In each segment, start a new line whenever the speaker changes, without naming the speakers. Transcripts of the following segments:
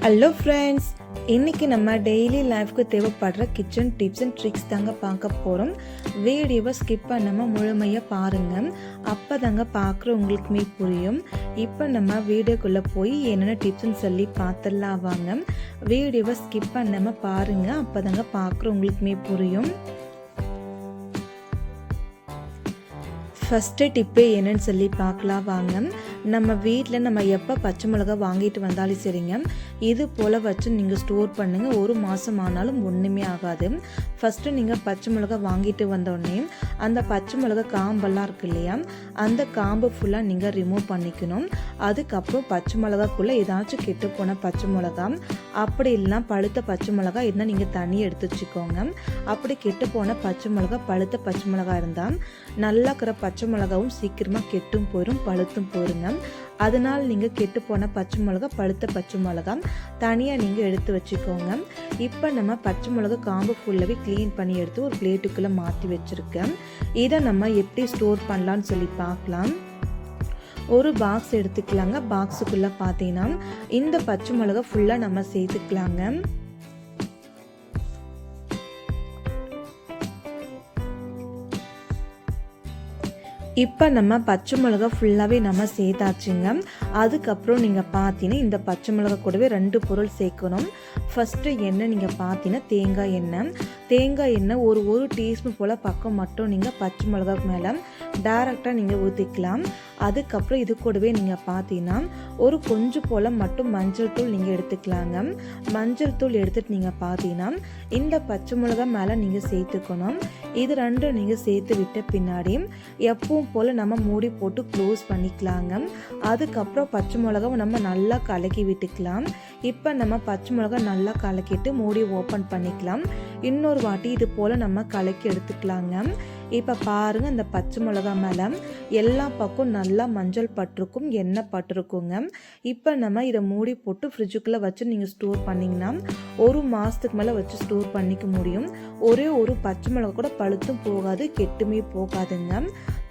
Hello friends, இன்றைக்கி நம்ம daily லைஃப்க்கு தேவைப்படுற கிச்சன் டிப்ஸ் அண்ட் ட்ரிக்ஸ் தாங்க பார்க்க போகிறோம். வீடியோவை ஸ்கிப் பண்ணாமல் முழுமையாக பாருங்கள். அப்போ தாங்க பார்க்குறவங்களுக்குமே புரியும். இப்போ நம்ம வீடியோக்குள்ளே போய் என்னென்ன டிப்ஸ்ன்னு சொல்லி பார்த்துடலாம் வாங்க. வீடியோவை ஸ்கிப் பண்ணாமல் பாருங்கள், அப்போ தாங்க பார்க்குறவங்களுக்குமே புரியும். ஃபஸ்ட்டு டிப்பு என்னன்னு சொல்லி பார்க்கலாம் வாங்க. நம்ம வீட்டில் நம்ம எப்போ பச்சை மிளகா வாங்கிட்டு வந்தாலும் சரிங்க, இது போல் வச்சு நீங்கள் ஸ்டோர் பண்ணுங்கள். ஒரு மாதம் ஆனாலும் ஒன்றுமே ஆகாது. ஃபஸ்ட்டு நீங்கள் பச்சை மிளகா வாங்கிட்டு வந்தோடனே அந்த பச்சை மிளகா காம்பெல்லாம் இருக்கு இல்லையா, அந்த காம்பு ஃபுல்லாக நீங்கள் ரிமூவ் பண்ணிக்கணும். அதுக்கப்புறம் பச்சை மிளகாக்குள்ளே ஏதாச்சும் கெட்டு போன பச்சை மிளகா, அப்படி இல்லைனா பழுத்த பச்சை மிளகா இருந்தால் நீங்கள் தனியாக எடுத்து வச்சுக்கோங்க. அப்படி கெட்டு போன பச்சை மிளகா, பழுத்த பச்சை மிளகா இருந்தால் நல்லா இருக்கிற பச்சை மிளகாவும் சீக்கிரமாக கெட்டும் போயிடும், பழுத்தும் போயிருங்க. அதனால் நீங்கள் கெட்டு போன பச்சை மிளகா, பழுத்த பச்சை மிளகா தனியாக நீங்கள் எடுத்து வச்சுக்கோங்க. இப்போ நம்ம பச்சை மிளகா காம்பு ஃபுல்லாகவே க்ளீன் பண்ணி எடுத்து ஒரு பிளேட்டுக்குள்ளே மாற்றி வச்சுருக்கேன். இதை நம்ம எப்படி ஸ்டோர் பண்ணலான்னு சொல்லி பார்க்கலாம். ஒரு பாக்ஸ் எடுத்துக்கலாங்க. பாக்ஸுக்குள்ளே பார்த்தீங்கன்னா இந்த பச்சை மிளகா ஃபுல்லாக நம்ம சேர்த்துக்கலாங்க. இப்போ நம்ம பச்சை மிளகா ஃபுல்லாகவே நம்ம சேர்த்தாச்சுங்க. அதுக்கப்புறம் நீங்கள் பார்த்தீங்கன்னா இந்த பச்சை மிளகா கூடவே 2 பொருள் சேர்க்கணும். ஃபஸ்ட்டு எண்ணெய் நீங்கள் பார்த்தீங்கன்னா தேங்காய் எண்ணெய். தேங்காய் எண்ணெய் ஒரு டீஸ்பூன் போல் பக்கம் மட்டும் நீங்கள் பச்சை மிளகாக்கு மேலே டைரெக்டாக நீங்கள் ஊற்றிக்கலாம். அதுக்கப்புறம் இது கூடவே நீங்கள் பார்த்தீங்கன்னா ஒரு கொஞ்சம் போல் மட்டும் மஞ்சள் தூள் நீங்கள் எடுத்துக்கலாங்க. மஞ்சள் தூள் எடுத்துகிட்டு நீங்கள் பார்த்தீங்கன்னா இந்த பச்சை மிளகா மேலே நீங்கள் சேர்த்துக்கணும். இது 2 நீங்கள் சேர்த்து விட்ட பின்னாடி எப்பவும் போல் நம்ம மூடி போட்டு க்ளோஸ் பண்ணிக்கலாங்க. அதுக்கப்புறம் பச்சை மிளகாவை நம்ம நல்லா கலக்கி விட்டுக்கலாம். இப்போ நம்ம பச்சை மிளகா நல்லா கலக்கிட்டு மூடி ஓப்பன் பண்ணிக்கலாம். இன்னொரு வாட்டி இது போல் நம்ம கலக்கி எடுத்துக்கலாங்க. இப்போ பாருங்கள், இந்த பச்சை மிளகா மேலே எல்லா பக்கம் நல்லா மஞ்சள் பட்டிருக்கும், எண்ணெய் பட்டிருக்குங்க. இப்போ நம்ம இதை மூடி போட்டு ஃப்ரிட்ஜுக்குள்ளே வச்சு நீங்கள் ஸ்டோர் பண்ணிங்கன்னா ஒரு மாதத்துக்கு மேலே வச்சு ஸ்டோர் பண்ணிக்க முடியும். ஒரே ஒரு பச்சை மிளகா கூட பழுத்தும் போகாது, கெட்டுமே போகாதுங்க.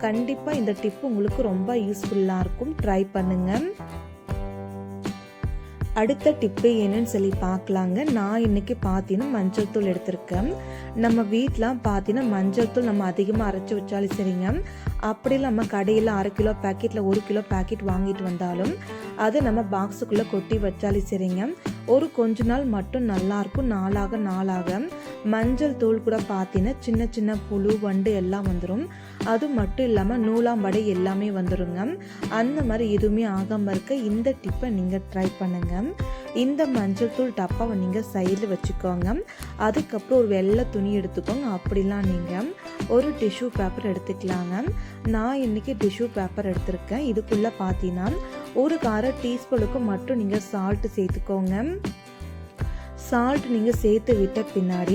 கண்டிப்பாக இந்த டிப்பு உங்களுக்கு ரொம்ப யூஸ்ஃபுல்லாக இருக்கும். ட்ரை பண்ணுங்கள். அடுத்த டிப்பு என்னன்னு சொல்லி பார்க்கலாங்க. நான் இன்றைக்கி பார்த்தீங்கன்னா மஞ்சள் தூள் எடுத்திருக்கேன். நம்ம வீட்டில் பார்த்தீங்கன்னா மஞ்சள் தூள் நம்ம அதிகமாக அரைச்சி வச்சாலும் சரிங்க, அப்படி நம்ம கடையில் 1/2 கிலோ பேக்கெட்டில் 1 கிலோ பேக்கெட் வாங்கிட்டு வந்தாலும் அதை நம்ம பாக்ஸுக்குள்ளே கொட்டி வச்சாலும் சரிங்க, ஒரு கொஞ்ச நாள் மட்டும் நல்லாயிருக்கும். நாளாக மஞ்சள் தூள் கூட பார்த்தீங்கன்னா சின்ன சின்ன புழு, வண்டு எல்லாம் வந்துடும். அது மட்டும் இல்லாமல் நூலாம்படை எல்லாமே வந்துடுங்க. அந்த மாதிரி எதுவுமே ஆகாமல் இருக்க இந்த டிப்பை நீங்கள் ட்ரை பண்ணுங்கள். இந்த மஞ்சள் தூள் டப்பாவை நீங்கள் சைடில் வச்சுக்கோங்க. அதுக்கப்புறம் ஒரு வெள்ளை துணி எடுத்துக்கோங்க. அப்படிலாம் நீங்கள் ஒரு டிஷ்யூ பேப்பர் எடுத்துக்கலாங்க. நான் இன்றைக்கி டிஷ்யூ பேப்பர் எடுத்திருக்கேன். இதுக்குள்ளே பார்த்தீங்கன்னா ஒரு 1/2 டீஸ்பூனுக்கு மட்டும் நீங்கள் சால்ட்டு சேர்த்துக்கோங்க. சால்ட் நீங்கள் சேர்த்து விட்ட பின்னாடி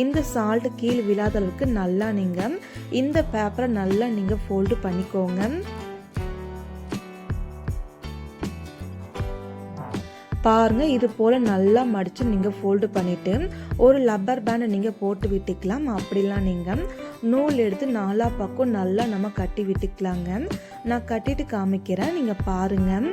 இந்த சால்ட் கீழே விழாத அளவுக்கு நல்லா நீங்கள் இந்த பேப்பரை நல்லா நீங்கள் ஃபோல்டு பண்ணிக்கோங்க. பாருங்க, இது போல் நல்லா மடித்து நீங்கள் ஃபோல்டு பண்ணிவிட்டு ஒரு லப்பர் பேண்டை நீங்கள் போட்டு விட்டுக்கலாம். அப்படிலாம் நீங்கள் நூல் எடுத்து 4 பக்கம் நல்லா நம்ம கட்டி விட்டுக்கலாங்க. நான் கட்டிட்டு காமிக்கிறேன், நீங்கள் பாருங்கள்.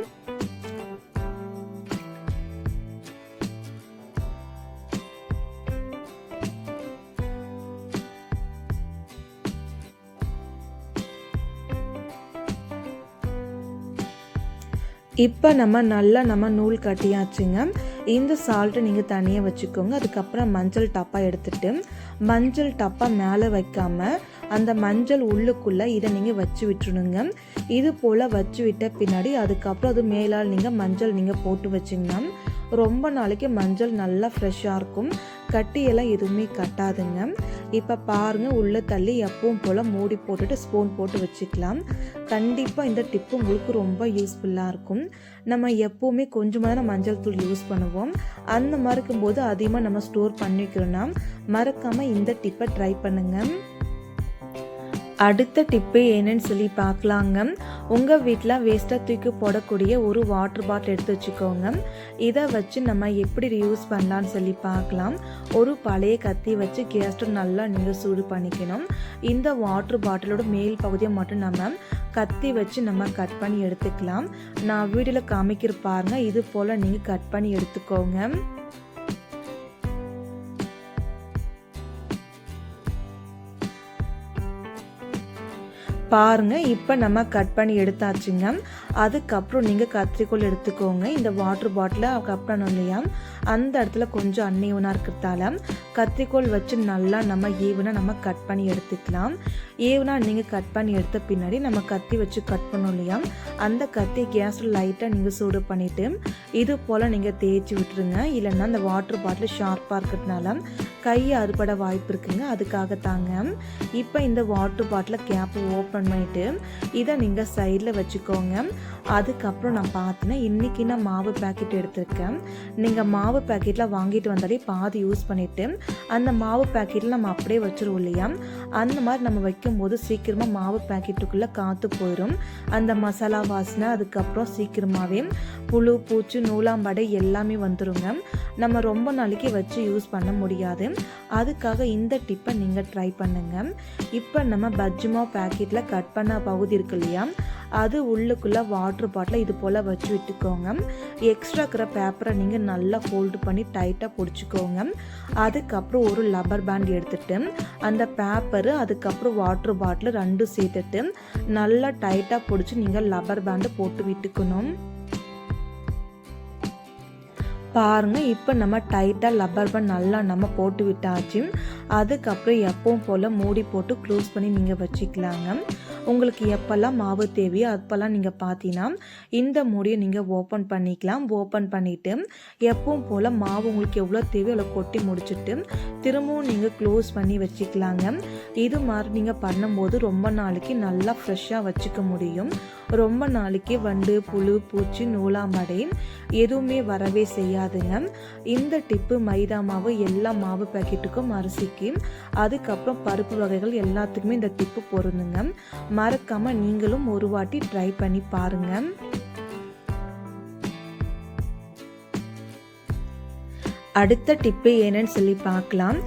இப்போ நம்ம நூல் கட்டியாச்சுங்க. இந்த சால்ட்டை நீங்கள் தனியாக வச்சுக்கோங்க. அதுக்கப்புறம் மஞ்சள் டப்பா எடுத்துட்டு மஞ்சள் டப்பா மேலே வைக்காமல் அந்த மஞ்சள் உள்ளுக்குள்ளே இதை நீங்கள் வச்சு விட்டுருணுங்க. இது போல் வச்சு விட்ட பின்னாடி அதுக்கப்புறம் அது மேலால் நீங்கள் மஞ்சள் நீங்கள் போட்டு வச்சிங்கன்னா ரொம்ப நாளைக்கு மஞ்சள் நல்லா ஃப்ரெஷ்ஷாக இருக்கும். கட்டியெல்லாம் எதுவுமே கட்டாதுங்க. இப்போ பாருங்கள், உள்ளே தள்ளி எப்பவும் போல் மூடி போட்டுட்டு ஸ்பூன் போட்டு வச்சுக்கலாம். கண்டிப்பாக இந்த டிப்பு உங்களுக்கு ரொம்ப யூஸ்ஃபுல்லாக இருக்கும். நம்ம எப்போவுமே கொஞ்சமாக தான் மஞ்சள் தூள் யூஸ் பண்ணுவோம். அந்த மாதிரி இருக்கும்போது அதிகமாக நம்ம ஸ்டோர் பண்ணிக்கிறோன்னா மறக்காமல் இந்த டிப்பை ட்ரை பண்ணுங்கள். அடுத்த டிப்பு என்னன்னு சொல்லி பார்க்கலாங்க. உங்கள் வீட்டில் வேஸ்ட்டாக தூக்கி போடக்கூடிய ஒரு வாட்டர் பாட்டில் எடுத்து வச்சுக்கோங்க. இதை வச்சு நம்ம எப்படி யூஸ் பண்ணலான்னு சொல்லி பார்க்கலாம். ஒரு பழைய கத்தி வச்சு கேஸ் ஸ்டவ் நல்லா நீங்கள் சூடு பண்ணிக்கணும். இந்த வாட்டர் பாட்டிலோட மேல் பகுதியை மட்டும் நம்ம கத்தி வச்சு நம்ம கட் பண்ணி எடுத்துக்கலாம். நான் வீடியோவில் காமிக்கிற பாருங்க, இது போல் நீங்கள் கட் பண்ணி எடுத்துக்கோங்க. பாருங்க, இப்போ நம்ம கட் பண்ணி எடுத்தாச்சுங்க. அதுக்கப்புறம் நீங்கள் கத்திரிக்கோல் எடுத்துக்கோங்க. இந்த வாட்டர் பாட்டிலை கட் பண்ணோம் இல்லையா, அந்த இடத்துல கொஞ்சம் அன்ஈவனாக இருக்கிறதால கத்திரிக்கோல் வச்சு நல்லா நம்ம ஈவனாக நம்ம கட் பண்ணி எடுத்துக்கலாம். ஈவனாக நீங்கள் கட் பண்ணி எடுத்த பின்னாடி நம்ம கத்தி வச்சு கட் பண்ணோம் இல்லையா, அந்த கத்தி கேஸில் லைட்டாக நீங்கள் சூடு பண்ணிவிட்டு இது போல் நீங்கள் தேய்ச்சி விட்டுருங்க. இல்லைன்னா அந்த வாட்டர் பாட்டில் ஷார்ப்பாக இருக்கிறதுனால கையை அறுபட வாய்ப்பு இருக்குங்க. அதுக்காக தாங்க. இப்போ இந்த வாட்டர் பாட்டில் கேப்பு ஓப்பன் பண்ணிவிட்டு இதை நீங்கள் சைடில் வச்சுக்கோங்க. அதுக்கப்புறம் நான் பார்த்தீங்கன்னா இன்றைக்கி நான் மாவு பேக்கெட் எடுத்திருக்கேன். நீங்கள் மாவு பேக்கெட்டில் வாங்கிட்டு வந்தாலே பாதி யூஸ் பண்ணிவிட்டு அந்த மாவு பேக்கெட்டில் நம்ம அப்படியே வச்சுருவோம் இல்லையா, அந்த மாதிரி நம்ம வைக்கும்போது சீக்கிரமாக மாவு பேக்கெட்டுக்குள்ளே காற்று போயிடும். அந்த மசாலா வாசனை அதுக்கப்புறம் சீக்கிரமாகவே புழு பூச்சி நூலாம்படை எல்லாமே வந்துடுங்க. நம்ம ரொம்ப நாளைக்கு வச்சு யூஸ் பண்ண முடியாது. அதுக்காக இந்த டிப்பை நீங்கள் ட்ரை பண்ணுங்கள். இப்போ நம்ம பஜ்ஜி மாவு பேக்கெட்டில் கட் பண்ண பகுதி இருக்கு இல்லையா, அது உள்ளுக்குள்ளே வாட்டர் பாட்டில் இது போல் வச்சு விட்டுக்கோங்க. எக்ஸ்ட்ரா இருக்கிற பேப்பரை நீங்கள் நல்லா ஃபோல்டு பண்ணி டைட்டாக பிடிச்சிக்கோங்க. அதுக்கப்புறம் ஒரு லப்பர் பேண்ட் எடுத்துகிட்டு அந்த பேப்பரு அதுக்கப்புறம் வாட்டர் பாட்டில் ரெண்டும் சேர்த்துட்டு நல்லா டைட்டாக பிடிச்சி நீங்கள் லப்பர் பேண்டு போட்டு விட்டுக்கணும். பாருங்கள், இப்போ நம்ம டைட்டாக லப்பர் பேண்ட் நல்லா நம்ம போட்டு விட்டாச்சு. அதுக்கப்புறம் எப்பவும் போல் மூடி போட்டு க்ளோஸ் பண்ணி நீங்கள் வச்சுக்கலாங்க. உங்களுக்கு எப்போல்லாம் மாவு தேவையோ அப்போல்லாம் நீங்கள் பார்த்தீங்கன்னா இந்த மூடியை நீங்கள் ஓப்பன் பண்ணிக்கலாம். ஓப்பன் பண்ணிவிட்டு எப்பவும் போல் மாவு உங்களுக்கு எவ்வளோ தேவையோ அவ்வளோ கொட்டி முடிச்சுட்டு திரும்பவும் நீங்கள் க்ளோஸ் பண்ணி வச்சுக்கலாங்க. இது மாதிரி நீங்கள் பண்ணும்போது ரொம்ப நாளைக்கு நல்லா ஃப்ரெஷ்ஷாக வச்சுக்க முடியும். ரொம்ப நாளைக்கு வண்டு புழு பூச்சி நூலாம்படை எதுவுமே வரவே செய்யாதுங்க. இந்த டிப்பு மைதா மாவு எல்லா மாவு பேக்கெட்டுக்கும் அரிசிக்கு அதுக்கப்புறம் பருப்பு வகைகள் எல்லாத்துக்குமே இந்த டிப்பு பொருந்துங்க. மறக்காம நீங்களும் ஒரு வாட்டி ட்ரை பண்ணி பாருங்க. அடுத்த டிப்பு என்னன்னு சொல்லி பார்க்கலாம்.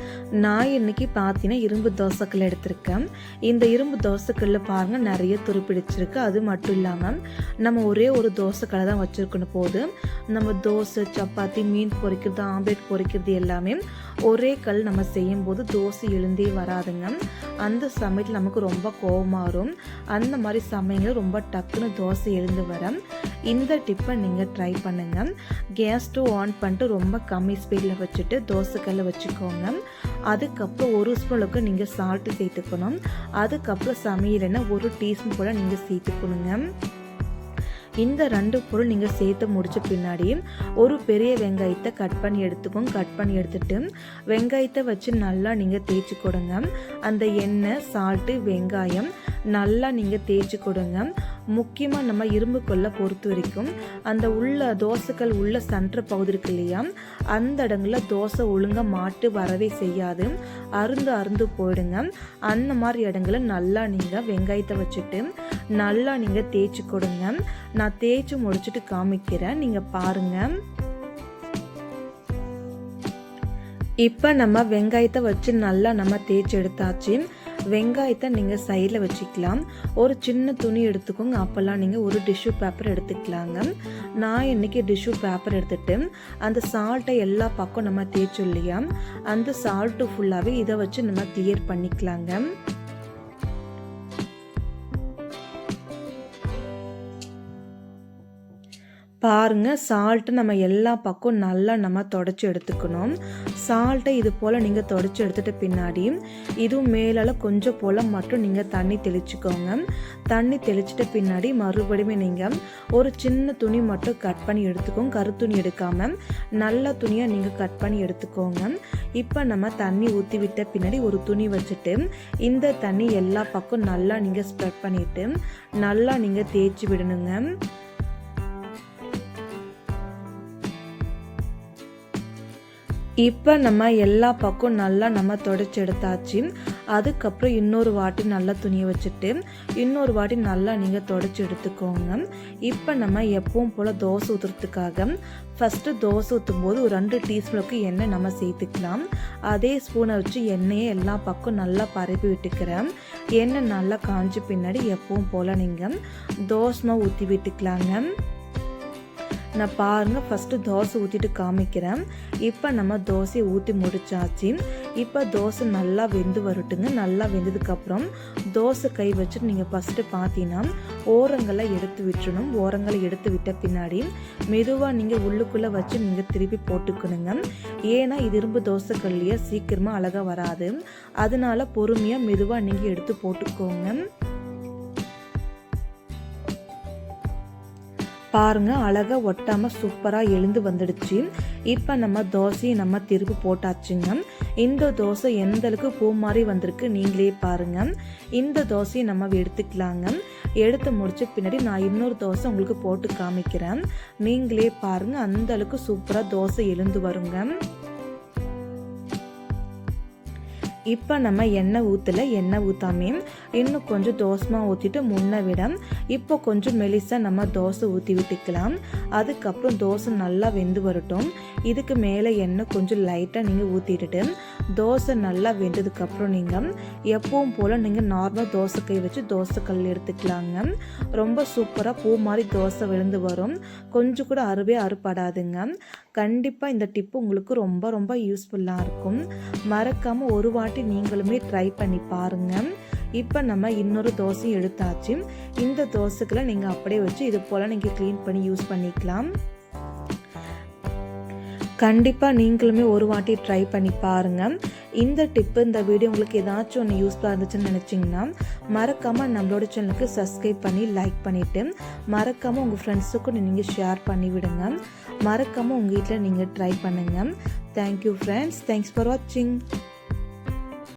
நான் இன்னைக்கு பார்த்தீங்கன்னா இரும்பு தோசைக்கல் எடுத்திருக்கேன். இந்த இரும்பு தோசைக்கல்ல பாருங்கள் நிறைய துருப்பிடிச்சிருக்கு. அது மட்டும் இல்லாமல் நம்ம ஒரே ஒரு தோசைக்கல்லை தான் வச்சுருக்கணும். போது நம்ம தோசை சப்பாத்தி மீன் பொரிக்கிறது ஆம்லேட் பொரிக்கிறது எல்லாமே ஒரே கல் நம்ம செய்யும்போது தோசை எழுந்தே வராதுங்க. அந்த சமயத்தில் நமக்கு ரொம்ப கோபமாக வரும். அந்த மாதிரி சமயங்கள் ரொம்ப டக்குன்னு தோசை எழுந்து வர இந்த டிப்பை நீங்கள் ட்ரை பண்ணுங்கள். கேஸ் ஸ்டவ் ஆன் பண்ணிட்டு ரொம்ப கம்மி ஸ்பீடில் வச்சுட்டு தோசைக்கல்லை வச்சுக்கோங்க. அதுக்கப்புறம் ஒரு ஸ்பூன் அளவுக்கு நீங்கள் சால்ட்டு சேர்த்துக்கணும். அதுக்கப்புறம் சமையல் எண்ணெய் 1 டீஸ்பூன் கூட நீங்கள் சேர்த்துக்கணுங்க. இந்த 2 பொருள் நீங்கள் சேர்த்து முடிச்ச பின்னாடி ஒரு பெரிய வெங்காயத்தை கட் பண்ணி எடுத்துக்கோங்க. கட் பண்ணி எடுத்துட்டு வெங்காயத்தை வச்சு நல்லா நீங்கள் தேய்ச்சி கொடுங்க. அந்த எண்ணெய் சால்ட்டு வெங்காயம் நல்லா நீங்கள் தேய்ச்சி கொடுங்க. முக்கியமாக நம்ம இரும்பு கொல்லை பொறுத்த வரைக்கும் அந்த உள்ள தோசைக்கல் உள்ள சென்டர் பகுதி இருக்கு இல்லையா, அந்த இடங்களில் தோசை ஒழுங்காக மாட்டு வரவே செய்யாது, அருந்து போயிடுங்க. அந்த மாதிரி இடங்களை நல்லா நீங்கள் வெங்காயத்தை வச்சுட்டு நல்லா நீங்கள் தேய்ச்சி கொடுங்க. நான் தேய்ச்சி முடிச்சுட்டு காமிக்கிறேன், நீங்கள் பாருங்கள். இப்போ நம்ம வெங்காயத்தை வச்சு நல்லா நம்ம தேய்ச்சி எடுத்தாச்சு. வெங்காயத்தை நீங்கள் சைடில் வச்சுக்கலாம். ஒரு சின்ன துணி எடுத்துக்கோங்க. அப்போல்லாம் நீங்கள் ஒரு டிஷ்யூ பேப்பர் எடுத்துக்கலாங்க. நான் இன்றைக்கி டிஷ்யூ பேப்பர் எடுத்துகிட்டு அந்த சால்ட்டை எல்லா பக்கம் நம்ம தேய்ச்சோம் இல்லையா, அந்த சால்ட்டு ஃபுல்லாகவே இதை வச்சு நம்ம கிளியர் பண்ணிக்கலாங்க. பாருங்கள், சால்ட்டு நம்ம எல்லா பக்கம் நல்லா நம்ம தொடச்சி எடுத்துக்கணும். சால்ட்டை இது போல் நீங்கள் தொடச்சி எடுத்துகிட்ட பின்னாடி இதுவும் மேலால் கொஞ்சம் போல் மட்டும் நீங்கள் தண்ணி தெளிச்சுக்கோங்க. தண்ணி தெளிச்சிட்ட பின்னாடி மறுபடியும் நீங்கள் ஒரு சின்ன துணி மட்டும் கட் பண்ணி எடுத்துக்கோங்க. கருத்துணி எடுக்காமல் நல்ல துணியாக நீங்கள் கட் பண்ணி எடுத்துக்கோங்க. இப்போ நம்ம தண்ணி ஊற்றி விட்ட பின்னாடி ஒரு துணி வச்சுட்டு இந்த தண்ணி எல்லா பக்கம் நல்லா நீங்கள் ஸ்ப்ரெட் பண்ணிவிட்டு நல்லா நீங்கள் தேய்ச்சி விடணுங்க. இப்போ நம்ம எல்லா பக்கம் நல்லா நம்ம தொடச்சி எடுத்தாச்சு. அதுக்கப்புறம் இன்னொரு வாட்டி நல்லா துணியை வச்சுட்டு இன்னொரு வாட்டி நல்லா நீங்கள் தொடச்சி எடுத்துக்கோங்க. இப்போ நம்ம எப்பவும் போல் தோசை ஊற்றுறதுக்காக ஃபஸ்ட்டு தோசை ஊற்றும் போது ஒரு 2 டீஸ்பூனுக்கு எண்ணெய் நம்ம சேர்த்துக்கலாம். அதே ஸ்பூனை வச்சு எண்ணெயை எல்லா பக்கம் நல்லா பரப்பி விட்டுக்கிறேன். எண்ணெய் நல்லா காஞ்சி பின்னாடி எப்பவும் போல் நீங்கள் தோசை மாவு ஊற்றி விட்டுக்கலாங்க. நான் பாருங்கள் ஃபஸ்ட்டு தோசை ஊற்றிட்டு காமிக்கிறேன். இப்போ நம்ம தோசையை ஊற்றி முடிச்சாச்சு. இப்போ தோசை நல்லா வெந்து வரட்டுங்க. நல்லா வெந்ததுக்கப்புறம் தோசை கை வச்சுட்டு நீங்கள் ஃபஸ்ட்டு பார்த்தீங்கன்னா ஓரங்களை எடுத்து விட்டுறணும். ஓரங்களை எடுத்து விட்ட பின்னாடி மெதுவாக நீங்கள் உள்ளுக்குள்ளே வச்சு நீங்கள் திருப்பி போட்டுக்கணுங்க. ஏன்னா இது இரும்பு தோசை கல்லையே சீக்கிரமாக அழகாக வராது. அதனால பொறுமையாக மெதுவாக நீங்கள் எடுத்து போட்டுக்கோங்க. பாருங்க அழகாக ஒட்டாமல் சூப்பராக எழுந்து வந்துடுச்சு. இப்போ நம்ம தோசையை நம்ம திருப்பி போட்டாச்சுங்க. இந்த தோசை எந்த அளவுக்கு பூ மாதிரி வந்திருக்கு நீங்களே பாருங்க. இந்த தோசையை நம்ம எடுத்துக்கலாங்க. எடுத்து முடிச்ச பின்னாடி நான் இன்னொரு தோசை உங்களுக்கு போட்டு காமிக்கிறேன். நீங்களே பாருங்க அந்த அளவுக்கு சூப்பராக தோசை எழுந்து வருங்க. இப்போ நம்ம எண்ணெய் ஊற்றலை. எண்ணெய் ஊற்றாமே இன்னும் கொஞ்சம் தோசை ஊற்றிட்டு முன்ன விட இப்போ கொஞ்சம் மெலிசாக நம்ம தோசை ஊற்றி விட்டுக்கலாம். அதுக்கப்புறம் தோசை நல்லா வெந்து வரட்டும். இதுக்கு மேலே எண்ணெய் கொஞ்சம் லைட்டாக நீங்கள் ஊற்றிட்டு தோசை நல்லா வெந்ததுக்கப்புறம் நீங்கள் எப்பவும் போல் நீங்கள் நார்மல் தோசை கை வச்சு தோசை கல் எடுத்துக்கலாங்க. ரொம்ப சூப்பராக பூ மாதிரி தோசை விழுந்து வரும். கொஞ்சம் கூட அறுபடாதுங்க. கண்டிப்பாக இந்த டிப்பு உங்களுக்கு ரொம்ப ரொம்ப யூஸ்ஃபுல்லாக இருக்கும். மறக்காமல் ஒரு வாட்டி நீங்களுமே ட்ரை பண்ணி பாருங்கள். இப்போ நம்ம இன்னொரு தோசை எடுத்தாச்சு. இந்த தோசைக்குள்ள நீங்கள் அப்படியே வச்சு இது போல் நீங்கள் க்ளீன் பண்ணி யூஸ் பண்ணிக்கலாம். கண்டிப்பாக நீங்களுமே ஒரு வாட்டி ட்ரை பண்ணி பாருங்கள். இந்த டிப்பு இந்த வீடியோ உங்களுக்கு ஏதாச்சும் ஒன்று யூஸ்ஃபுல்லாக இருந்துச்சுன்னு நினச்சிங்கன்னா மறக்காமல் நம்மளோட சேனலுக்கு சப்ஸ்கிரைப் பண்ணி லைக் பண்ணிவிட்டு மறக்காமல் உங்கள் ஃப்ரெண்ட்ஸுக்கும் நீங்கள் ஷேர் பண்ணி விடுங்க. மறக்காமல் உங்கள் வீட்டில் நீங்கள் ட்ரை பண்ணுங்கள். Thank you friends. தேங்க்ஸ் ஃபார் வாட்சிங்.